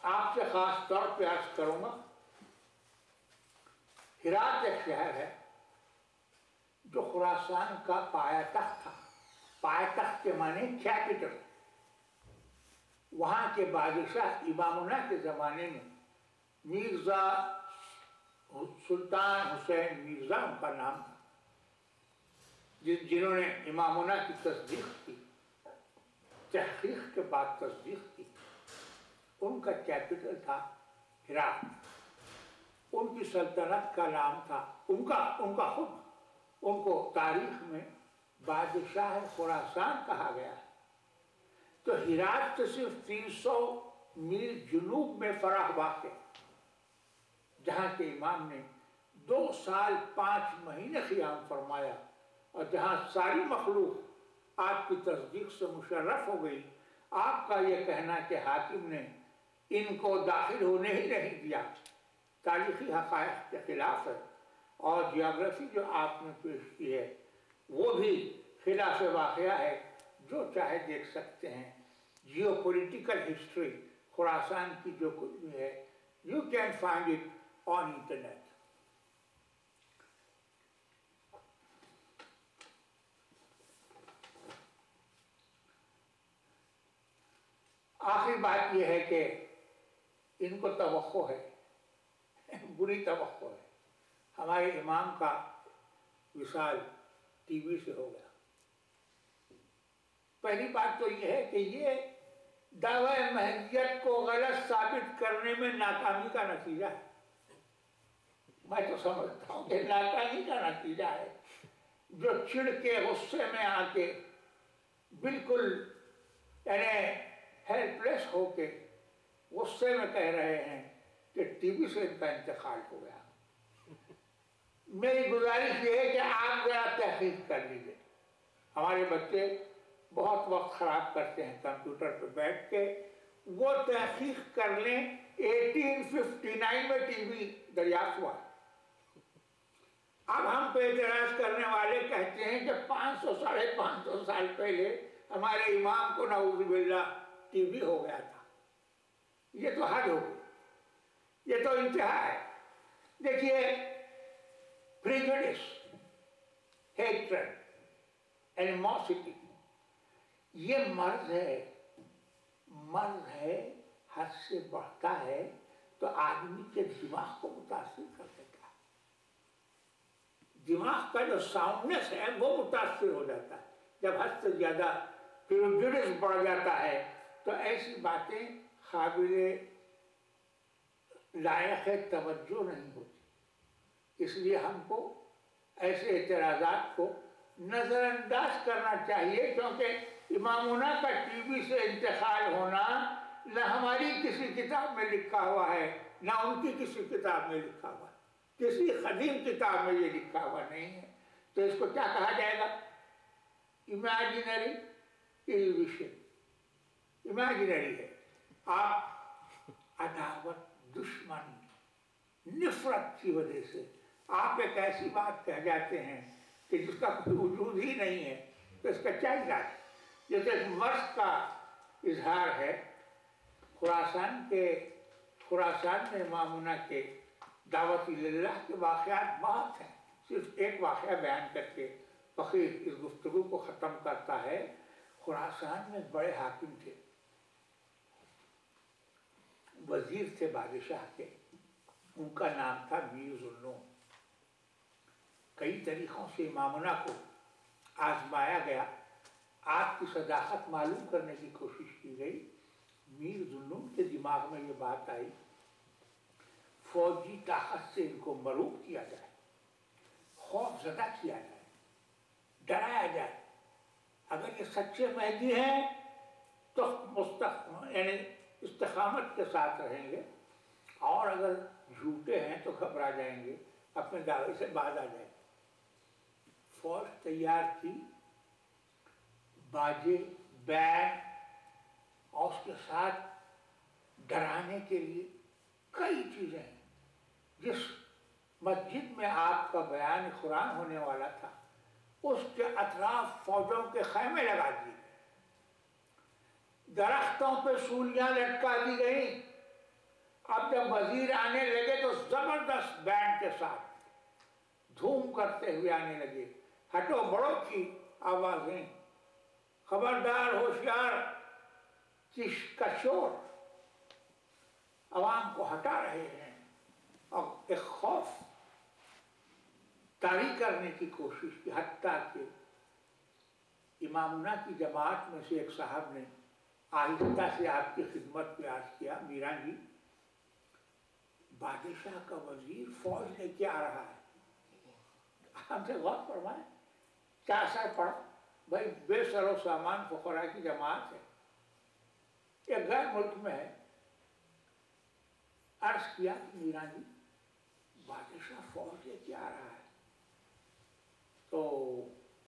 آپ سے خاص طور پہ عرض کروں گا، ہرات ایک شہر ہے جو خراسان کا پایہ تخت تھا. پایہ تخت کے معنی کیپٹل. وہاں کے بادشاہ امامنا کے زمانے میں مرزا سلطان حسین مرزا ان کا نام تھا، جنہوں نے امامنا کی تصدیق کی، تحقیق کے بعد تصدیق کی. ان کا کیپٹل تھا ہرات. ان کی سلطنت کا نام تھا، ان کا خود ان کو تاریخ میں بادشاہ خراسان کہا گیا ہے. تو ہرات سے صرف 300 میل جنوب میں فرح واقع، جہاں کے امام نے 2 سال 5 مہینے قیام فرمایا، اور جہاں ساری مخلوق آپ کی تصدیق سے مشرف ہو گئی. آپ کا یہ کہنا کہ حاکم نے ان کو داخل ہونے ہی نہیں دیا تاریخی حقائق کے خلاف ہے، اور جیوگرافی جو آپ نے پیش کی ہے وہ بھی خلاف واقعہ ہے. جو چاہے دیکھ سکتے ہیں. جیو پولیٹیکل ہسٹری خراسان کی جو کچھ بھی ہے، you can find it on internet. آخری بات یہ ہے کہ ان کو توقع ہے، بری توقع ہے. ہمارے امام کا وصال ٹی وی سے ہو گیا. پہلی بات تو یہ ہے کہ یہ دعوی مہدیت کو غلط ثابت کرنے میں ناکامی کا نتیجہ ہے. میں تو سمجھتا ہوں کہ ناکامی کا نتیجہ ہے. جو چڑ کے غصے میں آ کے بالکل یعنی ہیلپ لیس ہو کے غصے میں کہہ رہے ہیں کہ ٹی وی سے ان کا انتقال ہو گیا. میری گزارش یہ ہے کہ آپ ذرا تحقیق کر لیجیے. ہمارے بچے بہت وقت خراب کرتے ہیں کمپیوٹر پہ بیٹھ کے، وہ تحقیق کر لیں. 1859 میں ٹی وی دریافت ہوا. اب ہم پہ اعتراض کرنے والے کہتے ہیں کہ 500 ساڑھے 500 سال پہلے ہمارے امام کو نعوذ باللہ ٹی وی ہو گیا تھا. یہ تو حد ہو گئی، یہ تو انتہا ہے. دیکھیے، پریجوڈس، ہیٹرڈ، اینیموسٹی، یہ مرض ہے. مرض ہے، حد سے بڑھتا ہے تو آدمی کے دماغ کو متاثر کر دیتا ہے. دماغ کا جو ساؤنڈنس ہے وہ متاثر ہو جاتا ہے. جب حد سے زیادہ پریجوڈس بڑھ جاتا ہے تو ایسی باتیں قابل لائق توجہ نہیں ہوتی. اس لیے ہم کو ایسے اعتراضات کو نظر انداز کرنا چاہیے، کیونکہ امامنا کا ٹی وی سے انتقال ہونا نہ ہماری کسی کتاب میں لکھا ہوا ہے، نہ ان کی کسی کتاب میں لکھا ہوا ہے. کسی قدیم کتاب میں یہ لکھا ہوا نہیں ہے. تو اس کو کیا کہا جائے گا؟ Imaginary television. امیجنری ہے. آپ عداوت، دشمنی، نفرت کی وجہ سے آپ ایک ایسی بات کہہ جاتے ہیں کہ جس کا کوئی وجود ہی نہیں ہے. تو اس کا کیا علاج؟ یہ تو ایک مرض کا اظہار ہے. خراسان میں امامنا کے دعوت اللہ کے واقعات بہت ہیں. صرف ایک واقعہ بیان کر کے فقیر اس گفتگو کو ختم کرتا ہے. خراسان میں بڑے حاکم تھے، وزیر تھے بادشاہ کے. ان کا نام تھا میر ذوالنون. کئی طریقوں سے امامنا کو آزمایا گیا، آپ کی صداقت معلوم کرنے کی کوشش کی گئی. میر ذوالنون کے دماغ میں یہ بات آئی فوجی طاقت سے ان کو مرعوب کیا جائے، خوف زدہ کیا جائے، ڈرایا جائے. اگر یہ سچے مہدی ہیں تو یعنی استقامت کے ساتھ رہیں گے، اور اگر جھوٹے ہیں تو گھبرا جائیں گے، اپنے دعوے سے باز آ جائیں گے. فوج تیار تھی، باجے، بینڈ، اور اس کے ساتھ ڈرانے کے لیے کئی چیزیں ہیں. جس مسجد میں آپ کا بیان قرآن ہونے والا تھا اس کے اطراف فوجوں کے خیمے لگا دیے گئے، درختوں پہ سولیاں لٹکا دی گئیں اب جب وزیر آنے لگے تو زبردست بینڈ کے ساتھ دھوم کرتے ہوئے آنے لگے، ہٹو بڑو کی آوازیں، خبردار ہوشیار کا شور، عوام کو ہٹا رہے ہیں اور ایک خوف طاری کرنے کی کوشش کی، حتیٰ کہ امامنا کی جماعت میں سے ایک صاحب نے آہستہ سے آپ کی خدمت میں عرض کیا، میرا جی بادشاہ کا وزیر فوج لے کے آ رہا ہے، ہم سے غور فرمائیں، کیا اثر پڑا؟ بھائی بے سر و سامان فقراء کی جماعت ہے، ایک غیر ملک میں ہے۔ عرض کیا کہ میرا جی بادشاہ فوج لے کے آ رہا ہے، تو